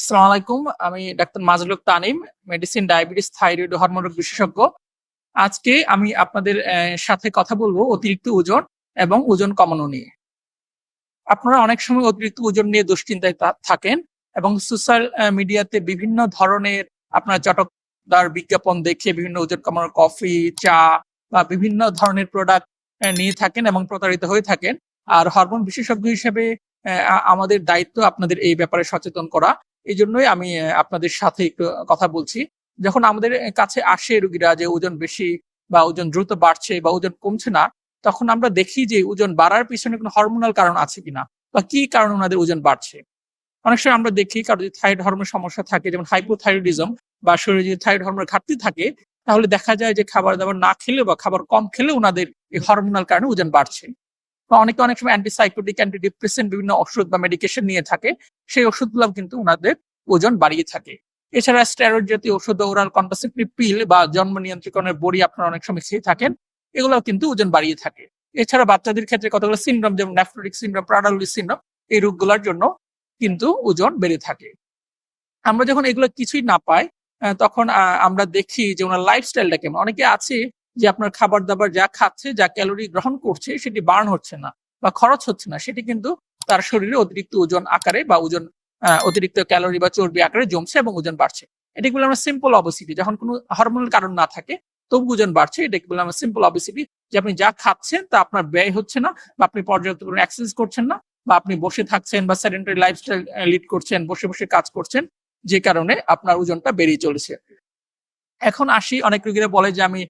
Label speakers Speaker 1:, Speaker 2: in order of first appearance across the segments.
Speaker 1: আসসালামু আলাইকুম। আমি doctor Mazluk Tanim, medicine, diabetes, thyroid ও হরমোন রোগ বিশেষজ্ঞ। আজকে আমি আপনাদের সাথে কথা বলব অতিরিক্ত ওজন এবং ওজন কমানো নিয়ে। আপনারা অনেক সময় অতিরিক্ত ওজন নিয়ে দুশ্চিন্তায় থাকেন এবং সোশ্যাল মিডিয়াতে বিভিন্ন ধরনের আপনার চটকদার বিজ্ঞাপন দেখে বিভিন্ন ওজন কমানোর কফি, চা বা বিভিন্ন ধরনের প্রোডাক্ট নিয়ে থাকেন এবং প্রতারিত হয়ে থাকেন। আর হরমোন বিশেষজ্ঞ হিসেবে আমাদের দায়িত্ব আপনাদের এই ব্যাপারে সচেতন করা। এজন্যই আমি আপনাদের সাথে একটু কথা বলছি। যখন আমাদের কাছে আসে রোগীরা যে ওজন বেশি বা ওজন দ্রুত বাড়ছে বা ওজন কমছে না, তখন আমরা দেখি যে ওজন বাড়ার পিছনে কোনো হরমোনাল কারণ আছে কিনা বা কি কারণে উনাদের ওজন বাড়ছে। অনেক সময় আমরা দেখি কারো যদি থাইরয়েড হরমোনের সমস্যা থাকে, যেমন হাইপোথাইরয়েডিজম বা শরীরে যদি থাইরয়েড হরমোনের ঘাটতি থাকে, তাহলে দেখা যায় যে খাবার-দাবার না খেলেও বা খাবার কম খেলেও উনাদের এই হরমোনাল কারণে ওজন বাড়ছে। বা অনেকে অনেক সময় অ্যান্টিসাইকোটিক, অ্যান্টিডিপ্রেসেন্ট বিভিন্ন ওষুধ বা মেডিকেশন নিয়ে থাকে। সেই ওষুধগুলাও কিন্তু উনাদের ওজন বাড়িয়ে থাকে। এছাড়া স্টেরয়েড জাতীয় ওষুধ বা ওরাল কন্ট্রাসেপ্টিভ পিল বা জন্ম নিয়ন্ত্রণের বড়ি আপনারা অনেক সময় খেয়ে থাকেন। এগুলাও কিন্তু ওজন বাড়িয়ে থাকে। এছাড়া বাচ্চাদের ক্ষেত্রে কতগুলো সিনড্রোম, যেমন নেফ্রোটিক সিনড্রোম, প্রাডালুই সিনড্রোম, এই রোগগুলার জন্য কিন্তু ওজন বেড়ে থাকে। আমরা যখন এগুলো কিছুই না পাই, তখন আমরা দেখি যে উনার লাইফস্টাইলটা কেমন। অনেকে আছে যে আপনার খাবার-দাবার যা খাচ্ছে, যা ক্যালোরি গ্রহণ করছে সেটি বার্ন হচ্ছে না বা খরচ হচ্ছে না। সেটি কিন্তু তার শরীরে অতিরিক্ত ওজন আকারে বা ওজন অতিরিক্ত ক্যালোরি বা চর্বি আকারে জমছে এবং ওজন বাড়ছে। এটাকে বলি আমরা সিম্পল ওবেসিটি। যখন কোনো হরমোনাল কারণ না থাকে তবু ওজন বাড়ছে, এটাকে বলি আমরা সিম্পল ওবেসিটি। যে আপনি যা খাচ্ছেন তা আপনার ব্যয় হচ্ছে না বা আপনি পর্যাপ্ত পরিমাণে এক্সারসাইজ করছেন না বা আপনি বসে থাকছেন বা সেডেন্টারি লাইফস্টাইল লিড করছেন, বসে কাজ করছেন। যে কারণে আপনার ওজনটা বেড়েই চলেছে। এখন আসি, অনেক রোগীরা বলে যে আমি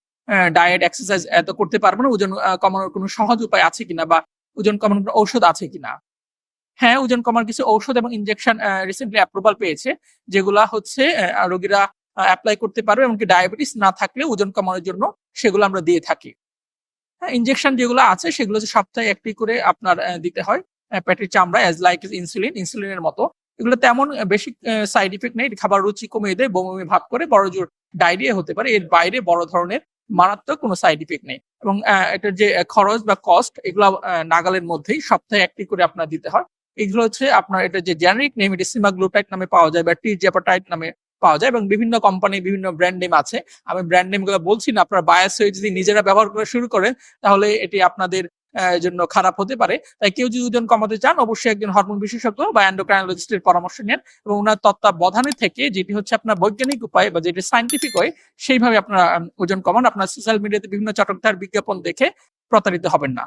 Speaker 1: ডায়েট, এক্সারসাইজ এত করতে পারব না। ওজন কমানোর কোনো সহজ উপায় আছে কিনা বা ওজন কমানোর কোনো ঔষধ আছে কিনা? হ্যাঁ, ওজন কমার কিছু ঔষধ এবং ইনজেকশন রিসেন্টলি অ্যাপ্রুভাল পেয়েছে। যেগুলা হচ্ছে রোগীরা এপ্লাই করতে পারবে, এমনকি ডায়াবেটিস না থাকলেও ওজন কমানোর জন্য সেগুলো আমরা দিয়ে থাকি। হ্যাঁ, ইনজেকশন যেগুলো আছে সেগুলো হচ্ছে সপ্তাহে ১ টি করে আপনার দিতে হয়। পেটের চামড়ায় এজ লাইক ইনসুলিনের মতো। এগুলো তেমন বেশি সাইড ইফেক্ট নেই। খাবার রুচি কমিয়ে দেয়, বমি, বমি ভাব করে, বড়জোর ডায়রিয়া হতে পারে। এর বাইরে বড় ধরনের মারাত্মক কোনো সাইড ইফেক্ট নেই। এবং এটার যে খরচ বা কস্ট, এগুলো নাগালের মধ্যেই সপ্তাহে ১ টি করে আপনার দিতে হয়। এগুলো হচ্ছে আপনার, এটার যে জেনেরিক নেম এটা সিমাগ্লুটাইড নামে পাওয়া যায় বা টিরজাপাটাইড নামে পাওয়া যায় এবং বিভিন্ন কোম্পানি বিভিন্ন ব্র্যান্ড নেম আছে। আমি ব্র্যান্ড নেম গুলো বলছি না, আপনারা বায়াস হয়ে যদি নিজেরা ব্যবহার করা শুরু করেন তাহলে এটি আপনাদের জন্য খারাপ হতে পারে। তাই কেউ যদি ওজন কমাতে চান অবশ্যই একজন হরমোন বিশেষজ্ঞ বা এন্ডোক্রাইনোলজিস্ট এর পরামর্শ নেন এবং উনার তত্ত্বাবধানে থেকে, যেটি হচ্ছে আপনার বৈজ্ঞানিক উপায় বা যেটি সায়েন্টিফিক ওয়ে, সেইভাবে আপনারা ওজন কমান। আপনার সোশ্যাল মিডিয়াতে বিভিন্ন চটকদার বিজ্ঞাপন দেখে প্রতারিত হবেন না।